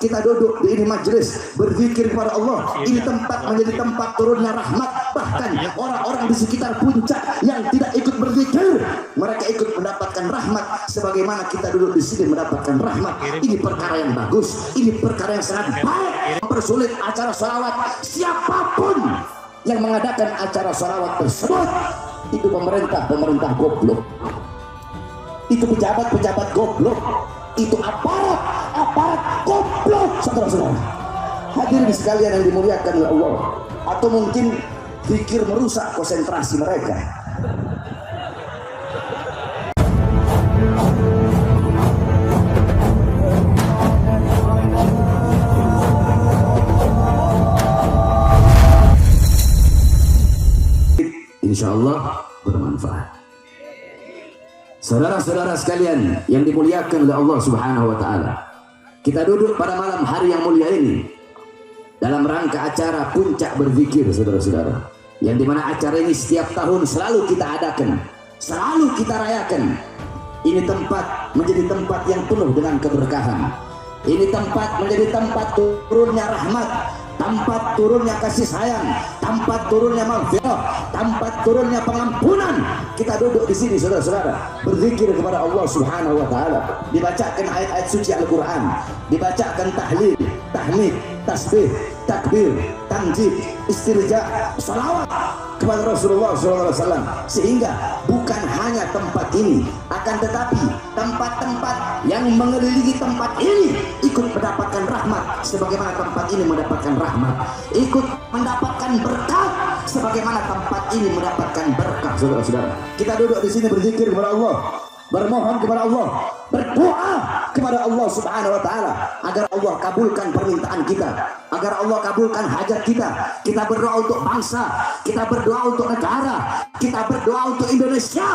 kita duduk di ini majelis berzikir kepada Allah. Ini tempat menjadi tempat turunnya rahmat. Bahkan orang-orang di sekitar puncak yang tidak ikut berzikir, mereka ikut mendapatkan rahmat sebagaimana kita duduk di sini mendapatkan rahmat. Ini perkara yang bagus, ini perkara yang sangat baik. Mempersulit acara sholawat, siapapun yang mengadakan acara sholawat tersebut itu pemerintah goblok, itu pejabat goblok, itu aparat goblok, saudara-saudara. Hadirin sekalian yang dimuliakan oleh Allah. Atau mungkin pikir merusak konsentrasi mereka. Insya Allah bermanfaat. Saudara-saudara sekalian yang dimuliakan oleh Allah Subhanahu wa Ta'ala, kita duduk pada malam hari yang mulia ini dalam rangka acara puncak berzikir, saudara-saudara, yang dimana acara ini setiap tahun selalu kita adakan, selalu kita rayakan. Ini tempat menjadi tempat yang penuh dengan keberkahan. Ini tempat menjadi tempat turunnya rahmat, tempat turunnya kasih sayang, tempat turunnya maghfirah, tempat turunnya pengampunan. Kita duduk di sini, saudara-saudara, berzikir kepada Allah Subhanahu wa Ta'ala, dibacakan ayat-ayat suci Al-Quran, dibacakan tahlil, tahmid, tasbih, takbir, tanjid, istirja, salawat kepada Rasulullah SAW. Sehingga bukan hanya tempat ini, akan tetapi tempat-tempat yang mengelilingi tempat ini ikut mendapatkan rahmat sebagaimana tempat ini mendapatkan rahmat, ikut mendapatkan berkat sebagaimana tempat ini mendapatkan berkah. Saudara-saudara, kita duduk di sini berzikir kepada Allah, bermohon kepada Allah, berdoa kepada Allah Subhanahu wa Ta'ala agar Allah kabulkan permintaan kita, agar Allah kabulkan hajat kita. Kita berdoa untuk bangsa, kita berdoa untuk negara, kita berdoa untuk Indonesia,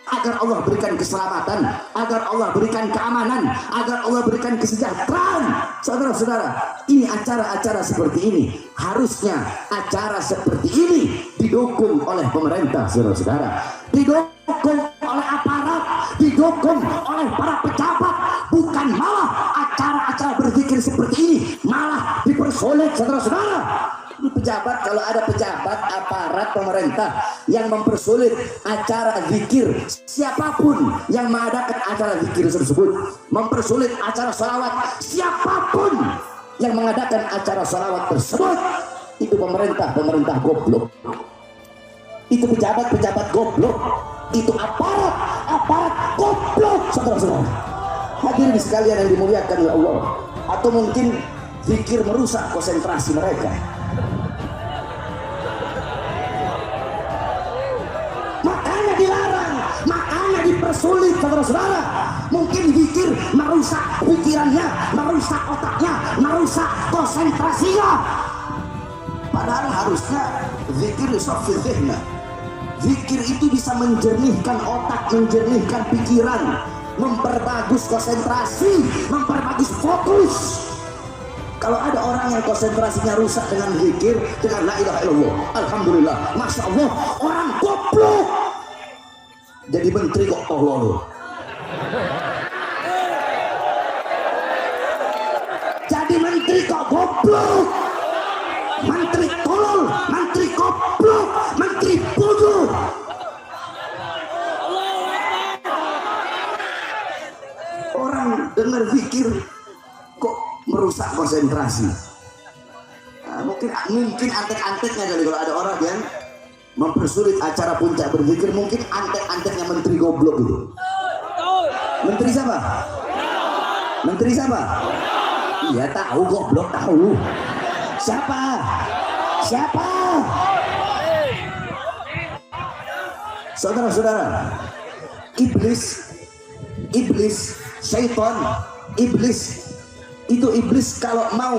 agar Allah berikan keselamatan, agar Allah berikan keamanan, agar Allah berikan kesejahteraan. Saudara-saudara, ini acara-acara seperti ini, harusnya acara seperti ini didukung oleh pemerintah, saudara-saudara, didukung oleh aparat, didukung oleh para pejabat, bukan malah acara-acara berzikir seperti ini malah dipersulit, saudara-saudara. Ini pejabat, kalau ada pejabat aparat pemerintah yang mempersulit acara zikir, siapapun yang mengadakan acara zikir tersebut, mempersulit acara sholawat, siapapun yang mengadakan acara sholawat tersebut, itu pemerintah goblok, itu pejabat goblok, itu aparat goblok, saudara-saudara. Hadirin sekalian yang dimuliakan oleh Allah. Atau mungkin zikir merusak konsentrasi mereka. Makanya dilarang, makanya dipersulit, saudara-saudara. Mungkin zikir merusak pikirannya, merusak otaknya, merusak konsentrasinya. Padahal harusnya zikir yusaffil dhihna. Zikir itu bisa menjernihkan otak, menjernihkan pikiran, memperbagus konsentrasi, memperbagus fokus. Kalau ada orang yang konsentrasinya rusak dengan zikir, dengan la ilaha illallah, alhamdulillah, masya Allah, orang goblok jadi menteri kok tolol. Jadi menteri kok goblok, menteri tolol, menteri goblok, menteri bodoh. Orang dengar zikir kok merusak konsentrasi. Nah, mungkin antek-anteknya kali kalau ada orang yang mempersulit acara puncak berzikir, mungkin antek-anteknya menteri goblok itu. Menteri siapa? Menteri siapa? Iya tahu, goblok tahu. Siapa? Saudara-saudara, iblis, syaitan, iblis kalau mau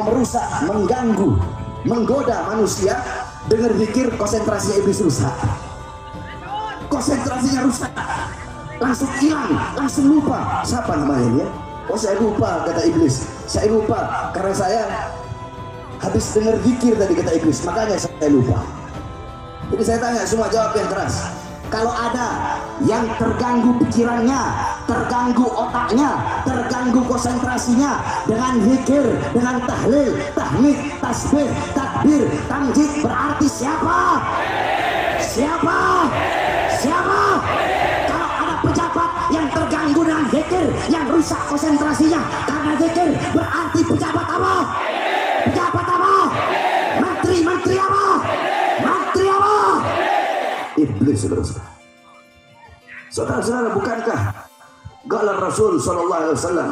merusak, mengganggu, menggoda manusia, dengar zikir, konsentrasinya iblis rusak. Konsentrasinya rusak, langsung hilang, langsung lupa. Siapa namanya dia? Oh, saya lupa, kata iblis. Saya lupa karena saya habis dengar zikir tadi, kata iblis, makanya saya lupa. Jadi saya tanya, semua jawab yang keras. Kalau ada yang terganggu pikirannya, terganggu otaknya, terganggu konsentrasinya dengan zikir, dengan tahlil, tahmid, tasbih, takbir, tamjid, berarti siapa? Siapa? Siapa? Kalau ada pejabat yang terganggu dengan zikir, yang rusak konsentrasinya karena zikir, berarti pejabat apa? Pejabat apa? Menteri apa? Menteri apa? Iblis, saudara-saudara. Saudara-saudara, bukankah qala Rasul sallallahu alaihi wasallam,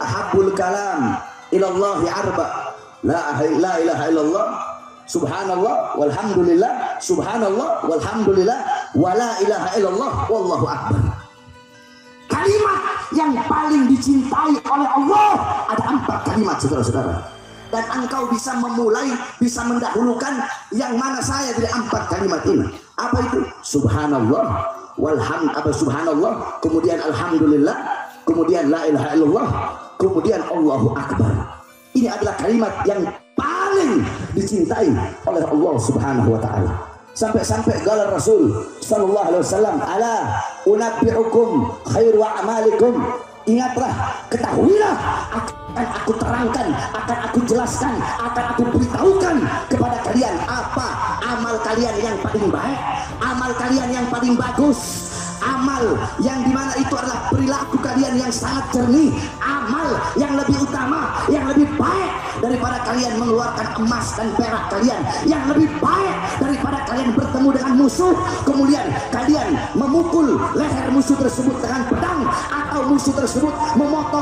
ahabbul kalam ila Allah arba, la ilaha illallah, subhanallah walhamdulillah, subhanallah walhamdulillah, wa la ilaha illallah, wallahu akbar. Kalimat yang paling dicintai oleh Allah ada 4 kalimat, saudara-saudara. Dan engkau bisa memulai, bisa mendahulukan yang mana saya dari 4 kalimat ini. Apa itu? Subhanallah, subhanallah, kemudian alhamdulillah, kemudian la ilaha illallah, kemudian Allahu akbar. Ini adalah kalimat yang paling dicintai oleh Allah Subhanahu wa taala. Sampai-sampai qala Rasul sallallahu alaihi wasallam, ala unabbi'ukum khairu a'malikum. Ingatlah, ketahuilah, akan aku terangkan, akan aku jelaskan, akan aku beritahukan kepada kalian apa amal kalian yang paling baik, amal kalian yang paling bagus, amal yang dimana itu adalah perilaku kalian yang sangat jernih, amal yang lebih utama, yang lebih baik daripada kalian mengeluarkan emas dan perak kalian, yang lebih baik daripada kalian bertemu dengan musuh kemudian kalian memukul leher musuh tersebut dengan pedang, atau musuh tersebut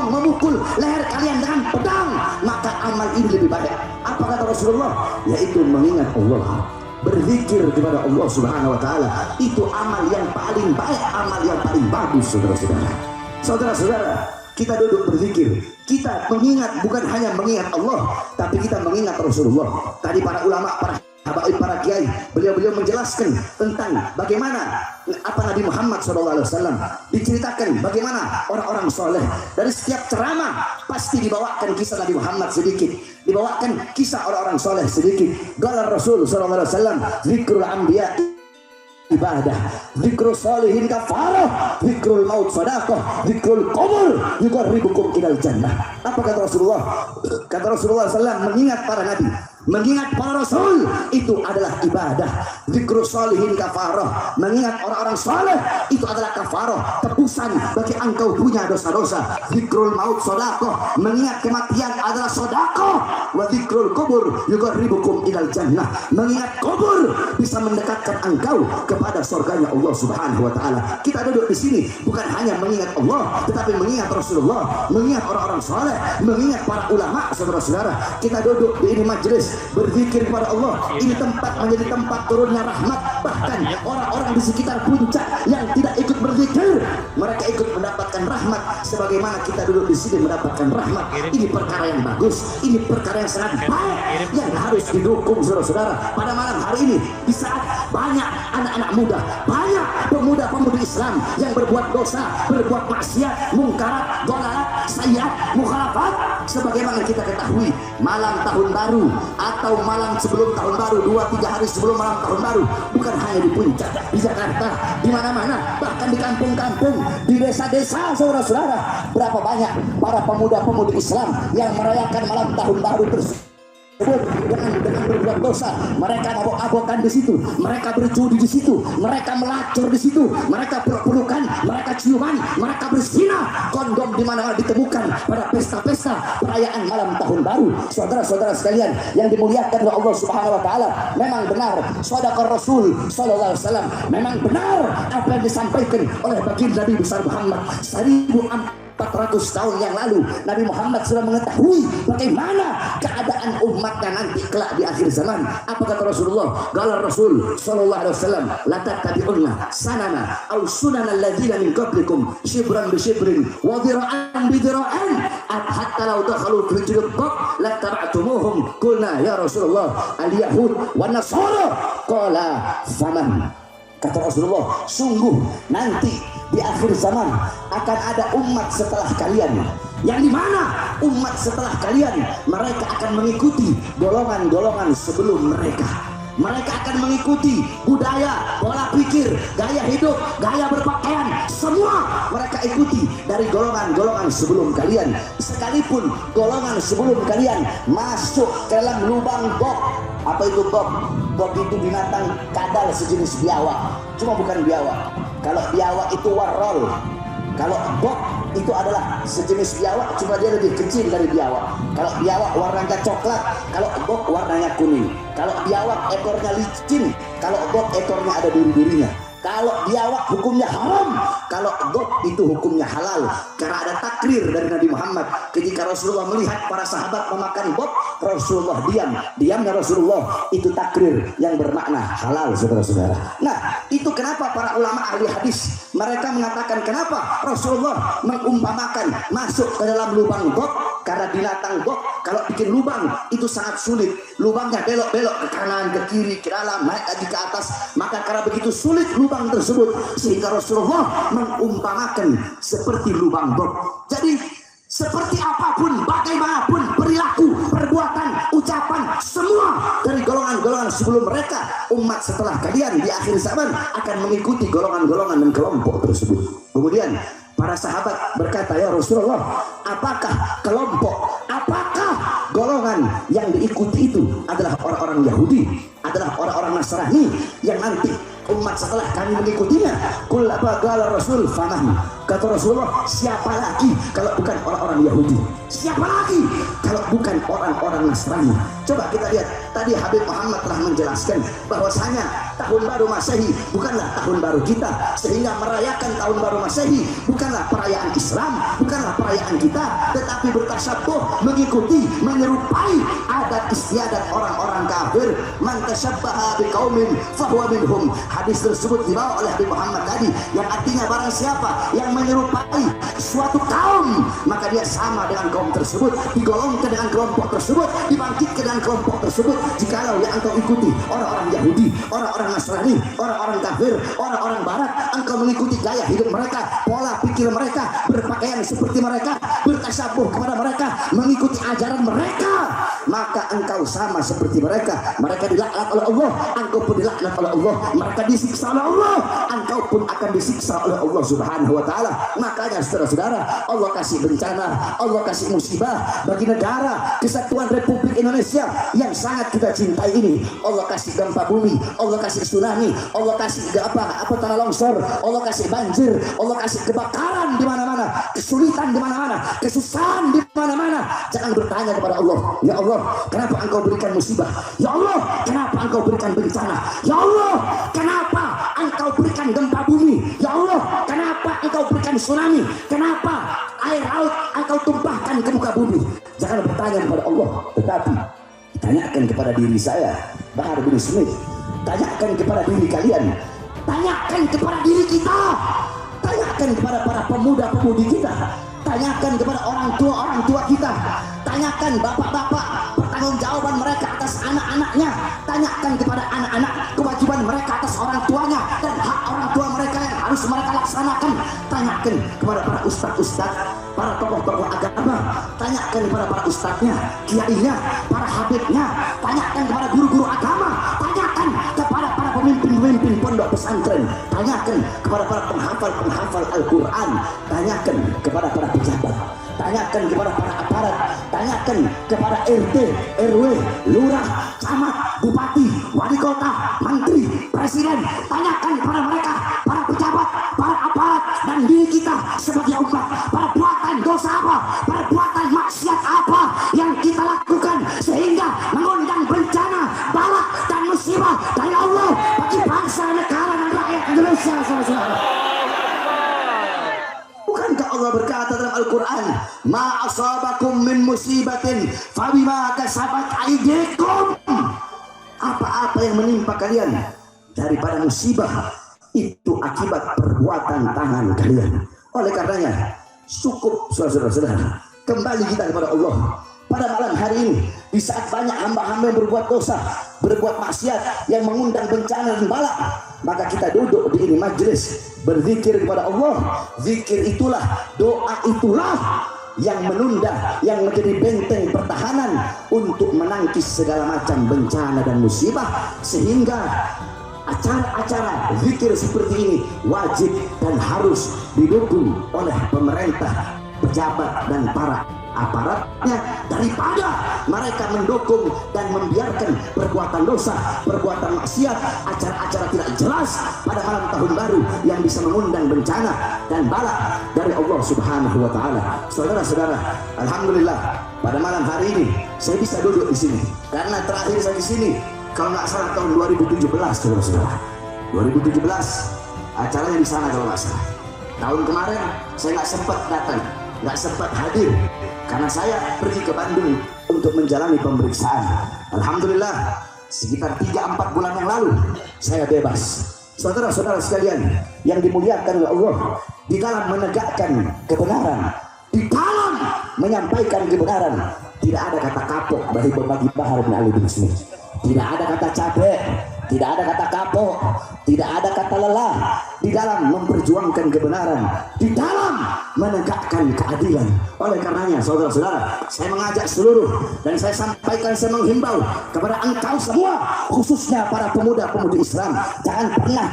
memukul leher kalian dengan pedang, maka amal ini lebih baik. Apa kata Rasulullah? Yaitu mengingat Allah, berzikir kepada Allah Subhanahu wa taala. Itu amal yang paling baik, amal yang paling bagus, saudara-saudara. Saudara-saudara, kita duduk berzikir, kita mengingat, bukan hanya mengingat Allah, tapi kita mengingat Rasulullah. Tadi para ulama, para habaib, para kiai, beliau menjelaskan tentang bagaimana apa Nabi Muhammad SAW, diceritakan bagaimana orang-orang soleh. Dari setiap ceramah pasti dibawakan kisah Nabi Muhammad sedikit, dibawakan kisah orang-orang soleh sedikit. Qala Rasul SAW, zikrul anbiya ibadah, zikrul solihin kafarah, zikrul maut sadaqah, zikrul kubur yuqarribukum ilal jannah. Apa kata Rasulullah? Kata Rasulullah SAW, mengingat para nabi, mengingat para rasul itu adalah ibadah. Zikrul solihin kafarah, mengingat orang-orang soleh itu adalah kafarah, tebusan bagi engkau punya dosa-dosa. Zikrul maut sadaqah, mengingat kematian adalah sedekah. Wa zikrul kubur yuqarribukum ilal jannah, mengingat kubur bisa mendekatkan engkau kepada surganya Allah Subhanahu wa taala. Kita duduk di sini bukan hanya mengingat Allah, tetapi mengingat Rasulullah, mengingat orang-orang soleh, mengingat para ulama, saudara-saudara. Kita duduk di ini majelis berzikir kepada Allah. Ini tempat menjadi tempat turunnya rahmat. Bahkan orang-orang di sekitar puncak yang tidak ikut berzikir, mereka ikut mendapatkan rahmat sebagaimana kita duduk di sini mendapatkan rahmat. Ini perkara yang bagus, ini perkara yang sangat baik yang harus didukung, saudara-saudara. Pada malam hari ini, di saat banyak anak-anak muda, banyak pemuda-pemudi Islam yang berbuat dosa, berbuat maksiat, mungkarat, dhalalat, sayyiat, mukhalafat, sebagaimana kita ketahui, malam tahun baru atau malam sebelum tahun baru, 2-3 hari sebelum malam tahun baru, bukan hanya di puncak, di Jakarta, di mana-mana, bahkan di kampung-kampung, di desa-desa, saudara-saudara, berapa banyak para pemuda-pemudi Islam yang merayakan malam tahun baru tersebut dengan berbuat dosa. Mereka mabok-mabokan di situ, mereka berjudi di situ, mereka melacur di situ, mereka peluk-pelukan, mereka ciuman, mereka berzina. Kondom di mana-mana ditemukan pada pesta-pesta perayaan malam tahun baru. Saudara-saudara sekalian yang dimuliakan oleh Allah Subhanahu wa taala, memang benar shadaqar Rasul sallallahu alaihi wasallam, memang benar apa yang disampaikan oleh baginda Nabi besar Muhammad 1400 tahun yang lalu. Nabi Muhammad sudah mengetahui bagaimana keadaan umatnya nanti kelak di akhir zaman. Apa kata Rasulullah? Qala Rasul sallallahu alaihi wasallam, la tattabi'unna sanana aw sunanal ladzina min qablikum shibran bi shibrin wa dhira'an bi dhira'an hatta law dakhalu fi jilbab la tab'tumuhum. Qulna ya Rasulullah al yahud wan nasara. Qala faman. Kata Rasulullah, sungguh nanti di akhir zaman akan ada umat setelah kalian, yang dimana umat setelah kalian mereka akan mengikuti golongan-golongan sebelum mereka. Mereka akan mengikuti budaya, pola pikir, gaya hidup, gaya berpakaian, semua mereka ikuti dari golongan-golongan sebelum kalian. Sekalipun golongan sebelum kalian masuk ke dalam lubang bok. Apa itu bok? Bok itu binatang kadal sejenis biawak, cuma bukan biawak. Kalau biawak itu warol, kalau bok itu adalah sejenis biawak, cuma dia lebih kecil dari biawak. Kalau biawak warnanya coklat, kalau bok warnanya kuning. Kalau biawak ekornya licin, kalau bok ekornya ada duri-durinya. Kalau biawak hukumnya haram, kalau bok itu hukumnya halal. Karena ada takrir dari Nabi Muhammad. Ketika Rasulullah melihat para sahabat memakan bok, Rasulullah diam. Diamnya Rasulullah itu takrir yang bermakna halal, saudara-saudara. Nah, itu kenapa para ulama ahli hadis mereka mengatakan kenapa Rasulullah mengumpamakan masuk ke dalam lubang bok. Karena binatang bok kalau bikin lubang itu sangat sulit. Lubangnya belok-belok ke kanan, ke kiri, ke dalam, naik lagi ke atas. Maka karena begitu sulit lubang tersebut, sehingga Rasulullah mengumpamakan seperti lubang bok. Jadi seperti apapun, bagaimanapun perilaku, perbuatan, ucapan, semua dari golongan-golongan sebelum mereka, umat setelah kalian di akhir zaman akan mengikuti golongan-golongan dan kelompok tersebut. Kemudian para sahabat berkata, ya Rasulullah, apakah kelompok, apakah golongan yang diikuti itu adalah orang-orang Yahudi, adalah orang-orang Nasrani yang nanti umat setelah kami mengikutinya? Qul apa qala Rasul famahmi. Kata Rasulullah, siapa lagi kalau bukan orang-orang Yahudi? Siapa lagi kalau bukan orang-orang Nasrani? Coba kita lihat, tadi Habib Muhammad telah menjelaskan bahwasanya tahun baru Masehi bukanlah tahun baru kita, sehingga merayakan tahun baru Masehi bukanlah perayaan Islam, bukanlah perayaan kita, tetapi bertasyabuh, mengikuti, menyerupai adat istiadat orang-orang kafir. Man tasyabbaha biqaumin fahuwa minhum. Hadis tersebut dibawa oleh Habib Muhammad tadi, yang artinya barang siapa yang menyerupai suatu kaum, maka dia sama dengan kaum tersebut, digolongkan dengan kelompok tersebut, dibangkitkan dengan kelompok tersebut. Jikalau yang engkau ikuti orang-orang Yahudi, orang-orang Nasrani, orang-orang kafir, orang-orang Barat, engkau mengikuti gaya hidup mereka, pola pikir mereka, berpakaian seperti mereka, bertasyabuh kepada mereka, mengikuti ajaran mereka, maka engkau sama seperti mereka. Mereka dilaknat oleh Allah, engkau pun dilaknat oleh Allah. Mereka disiksa oleh Allah, engkau pun akan disiksa oleh Allah Subhanahu wa ta'ala. Makanya saudara-saudara, Allah kasih bencana, Allah kasih musibah bagi negara Kesatuan Republik Indonesia yang sangat kita cintai ini. Allah kasih gempa bumi, Allah kasih tsunami, Allah kasih apa tanah longsor, Allah kasih banjir, Allah kasih kebakaran di mana-mana, kesulitan di mana-mana, kesusahan di mana-mana. Jangan bertanya kepada Allah, ya Allah, kenapa engkau berikan musibah? Ya Allah, kenapa engkau berikan bencana? Ya Allah, kenapa engkau berikan gempa bumi? Ya Allah, kenapa engkau berikan tsunami? Kenapa air laut engkau tumpahkan ke muka bumi? Jangan bertanya kepada Allah, tetapi tanyakan kepada diri saya, Bahar bin Smith. Tanyakan kepada diri kalian, tanyakan kepada diri kita, tanyakan kepada para pemuda-pemudi kita, tanyakan kepada orang tua kita, tanyakan bapak-bapak pertanggungjawaban mereka atas anak-anaknya, tanyakan kepada anak-anak kewajiban mereka atas orang tuanya dan hak orang tua mereka yang harus mereka laksanakan. Tanyakan kepada para ustadz-ustadz, para tokoh-tokoh agama, tanyakan kepada para ustadznya, kiainya, para habibnya, tanyakan kepada guru-guru agama, tanyakan kepada para pemimpin-pemimpin pondok pesantren, tanyakan kepada para penghafal Al-Quran, tanyakan kepada para pejabat, tanyakan kepada para aparat, tanyakan kepada RT, RW, lurah, camat, bupati, wali kota, menteri, presiden, tanyakan kepada mereka, para pejabat, para aparat, dan diri kita sebagai umat, perbuatan dosa apa, perbuatan maksiat apa yang kita lakukan sehingga mengundang bencana, bala dan musibah dari Allah bagi bangsa, negara, dan rakyat Indonesia. Bukankah Allah berkata dalam Al-Quran, ma asabakum min musibatin fabima kasabat aydikum. Apa-apa yang menimpa kalian daripada musibah itu akibat perbuatan tangan kalian. Oleh karenanya cukup saudara-saudara, kembali kita kepada Allah pada malam hari ini. Di saat banyak hamba-hamba yang berbuat dosa, berbuat maksiat, yang mengundang bencana dan bala, maka kita duduk di ini majelis berzikir kepada Allah. Zikir itulah, doa itulah yang menunda, yang menjadi benteng pertahanan untuk menangkis segala macam bencana dan musibah, sehingga acara-acara zikir seperti ini wajib dan harus didukung oleh pemerintah, pejabat dan para aparatnya, daripada mereka mendukung dan membiarkan perbuatan dosa, perbuatan maksiat, acara-acara tidak jelas pada malam tahun baru yang bisa mengundang bencana dan bala dari Allah Subhanahu wa taala. Saudara-saudara, alhamdulillah pada malam hari ini saya bisa duduk di sini karena terakhir saya di sini kalau nggak salah tahun 2017, saudara-saudara. 2017 acaranya di sana kalau nggak salah. Tahun kemarin saya nggak sempat datang, nggak sempat hadir karena saya pergi ke Bandung untuk menjalani pemeriksaan. Alhamdulillah sekitar 3-4 bulan yang lalu saya bebas. Saudara-saudara sekalian yang dimuliakan oleh Allah, di dalam menegakkan kebenaran, di dalam menyampaikan kebenaran, tidak ada kata kapok bagi Bahar bin Ali bin Smith. Tidak ada kata capek, tidak ada kata kapok, tidak ada kata lelah di dalam memperjuangkan kebenaran, di dalam menegakkan keadilan. Oleh karenanya saudara-saudara, saya mengajak seluruh dan saya sampaikan, saya menghimbau kepada engkau semua, khususnya para pemuda-pemudi Islam, jangan pernah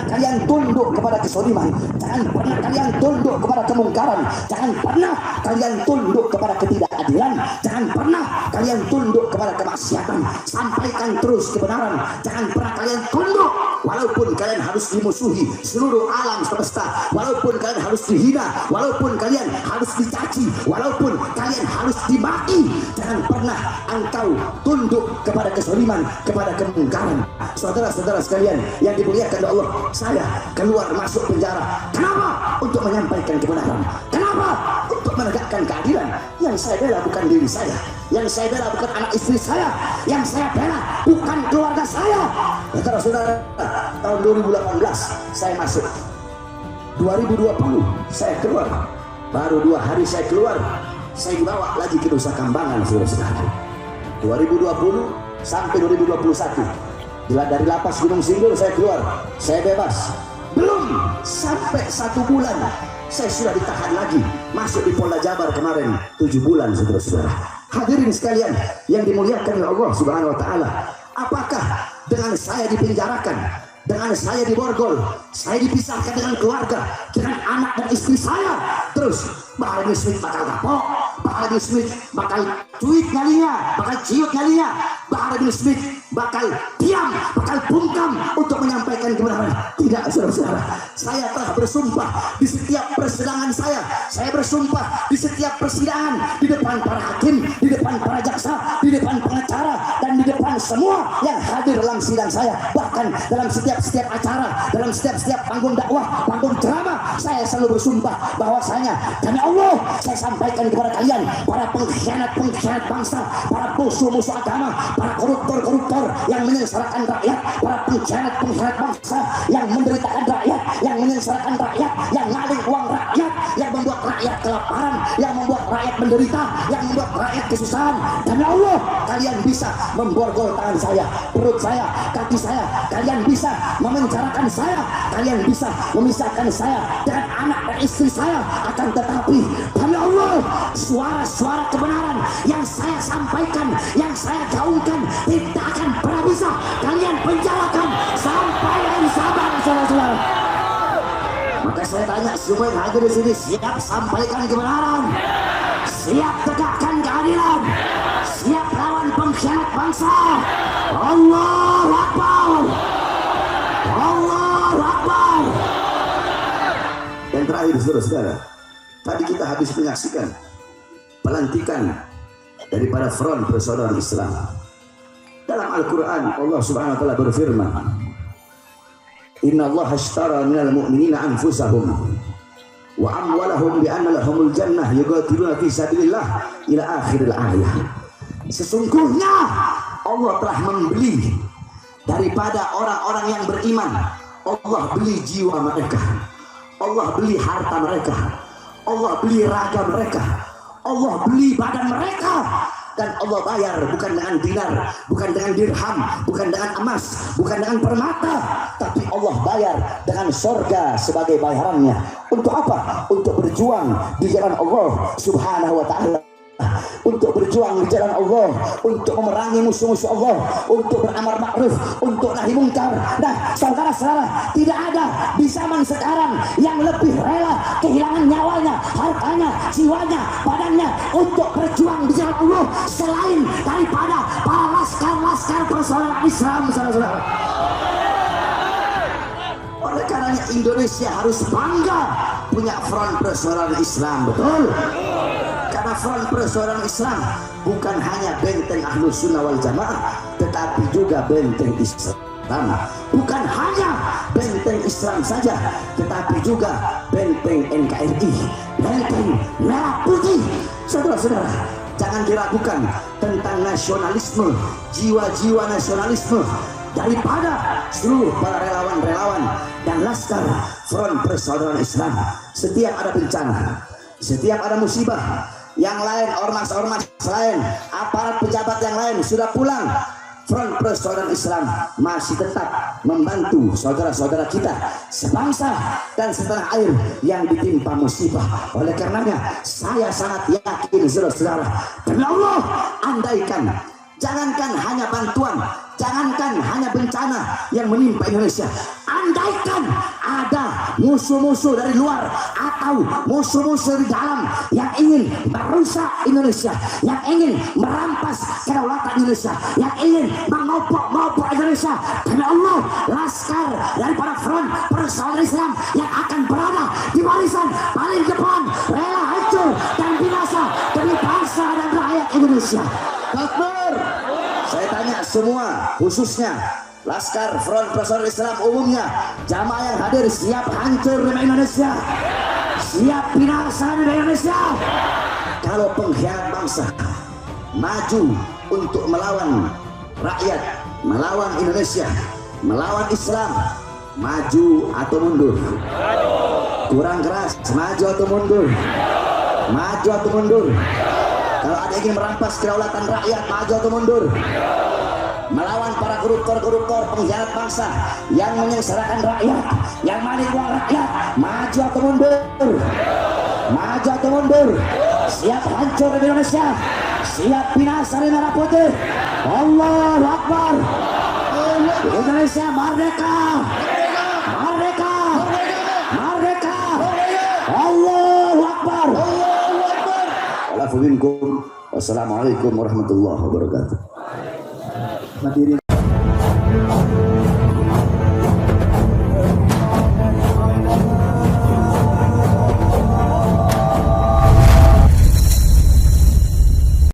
kalian tunduk kepada kesoliman, jangan pernah kalian tunduk kepada kemungkaran, jangan pernah kalian tunduk kepada ketidakadilan, jangan pernah kalian tunduk kepada kemaksiatan. Sampaikan terus kebenaran, jangan pernah kalian tunduk walaupun kalian harus dimusuhi seluruh alam semesta, walaupun kalian harus dihina, walaupun kalian harus dicaci, walaupun kalian harus dimaki. Jangan pernah engkau tunduk kepada kesoliman, kepada kemungkaran. Saudara-saudara sekalian yang dimuliakan oleh Allah, saya keluar masuk penjara. Kenapa? Untuk menyampaikan kebenaran. Kenapa? Untuk menegakkan keadilan. Yang saya bela bukan diri saya, yang saya bela bukan anak istri saya, yang saya bela bukan keluarga saya. Saudara-saudara, tahun 2018 saya masuk, 2020 saya keluar, baru 2 hari saya keluar, saya dibawa lagi ke Nusa Kambangan, saudara-saudara. 2020 sampai 2021 dari lapas Gunung Sindur saya keluar, saya bebas. Belum sampai 1 bulan saya sudah ditahan lagi, masuk di Polda Jabar kemarin 7 bulan, saudara-saudara. Hadirin sekalian yang dimuliakan oleh Allah Subhanahu wa taala, apakah dengan saya dipenjarakan, dengan saya diborgol, saya dipisahkan dengan keluarga, dengan anak dan istri saya, terus Bahar bin Smith bakal kapok, Bahar bin Smith bakal cuit nyalinya, bakal ciut nyalinya, Bahar bin Smith bakal diam, bakal bungkam untuk menyampaikan kebenaran? Tidak, saudara-saudara. Saya telah bersumpah di setiap persidangan saya bersumpah di setiap persidangan, di depan para hakim, di depan para jaksa, di depan pengacara, dan di depan semua yang hadir dalam sidang saya. Bahkan dalam setiap acara, dalam setiap panggung dakwah, panggung ceramah, saya selalu bersumpah bahwasanya demi Allah, saya sampaikan kepada kalian, para pengkhianat bangsa, para musuh-musuh agama, para koruptor yang menyengsarakan rakyat, para pengkhianat bangsa yang menderitakan rakyat, yang menyengsarakan rakyat, yang ngaling uang rakyat, yang membuat rakyat kelaparan, yang membuat rakyat menderita, yang membuat rakyat kesusahan. Demi Allah, kalian bisa memborgol tangan saya, perut saya, kaki saya, kalian bisa memenjarakan saya, kalian bisa memisahkan saya dengan anak dan istri saya. Akan tetapi demi Allah, suara-suara kebenaran yang saya sampaikan, yang saya gaungkan, tidak akan pernah bisa kalian penjarakan sampai hari sabar, saudara-saudara. Maka saya tanya semua yang hadir di sini, siap sampaikan kebenaran, siap tegakkan keadilan, siap lawan pengkhianat bangsa? Allahu Akbar, Allahu Akbar. Dan terakhir, saudara-saudara, tadi kita habis menyaksikan pelantikan daripada Front Persaudaraan Islam. Dalam Al-Quran Allah Subhanahu wa taala berfirman, Inna Allah ashtara minal mu'minina anfusahum wa amwalahum bi'anna lahumul jannah yuqatiluna fi sabilillah ila akhiril ayah. Sesungguhnya Allah telah membeli daripada orang-orang yang beriman. Allah beli jiwa mereka, Allah beli harta mereka, Allah beli raga mereka, Allah beli badan mereka. Dan Allah bayar bukan dengan dinar, bukan dengan dirham, bukan dengan emas, bukan dengan permata, tapi Allah bayar dengan surga sebagai bayarannya. Untuk apa? Untuk berjuang berjuang di jalan Allah Subhanahu wa taala, untuk berjuang di jalan Allah, untuk memerangi musuh-musuh Allah, untuk beramar ma'ruf, untuk nahi mungkar. Nah, saudara-saudara, tidak ada di zaman sekarang yang lebih rela kehilangan nyawanya, hartanya, jiwanya, badannya untuk berjuang di jalan Allah selain daripada para laskar-laskar persaudaraan Islam, saudara-saudara. Oleh karenanya Indonesia harus bangga punya front persaudaraan Islam, betul? Karena front persaudaraan Islam bukan hanya benteng Ahlus Sunnah wal Jamaah, tetapi juga benteng Islam. Bukan hanya benteng Islam saja, tetapi juga benteng NKRI, benteng merah putih. Saudara-saudara, jangan diragukan tentang nasionalisme, jiwa-jiwa nasionalisme daripada seluruh para relawan-relawan dan laskar front persaudaraan Islam. Setiap ada bencana, setiap ada musibah, yang lain, ormas-ormas lain, aparat pejabat yang lain sudah pulang, front persaudaraan Islam masih tetap membantu saudara-saudara kita sebangsa dan setanah air yang ditimpa musibah. Oleh karenanya saya sangat yakin, saudara-saudara, demi Allah, andaikan jangankan hanya bantuan, jangankan hanya bencana yang menimpa Indonesia, andaikan ada musuh-musuh dari luar atau musuh-musuh di dalam yang ingin merusak Indonesia, yang ingin merampas kedaulatan Indonesia, yang ingin mengopok-ngopok Indonesia, demi Allah, laskar daripada front persaudaraan Islam yang akan berada di barisan paling depan, rela hancur dan binasa demi bangsa dan rakyat Indonesia. Takbir. Saya tanya semua, khususnya laskar front persaudaraan Islam umumnya, jamaah yang hadir, siap hancur demi Indonesia, siap binasa demi Indonesia. Kalau pengkhianat bangsa maju untuk melawan rakyat, melawan Indonesia, melawan Islam, maju atau mundur? Kurang keras, maju atau mundur? Maju atau mundur? Kalau ada yang ingin merampas kedaulatan rakyat, maju atau mundur? Melawan para koruptor-koruptor pengkhianat bangsa yang menyengsarakan rakyat, yang maling uang rakyat, maju atau mundur? Maju atau mundur? Siap hancur di Indonesia, siap binasa di merah putih. Allahu Akbar. Indonesia merdeka, merdeka, merdeka. Allahu Akbar. Wassalamualaikum warahmatullahi wabarakatuh. Hadirin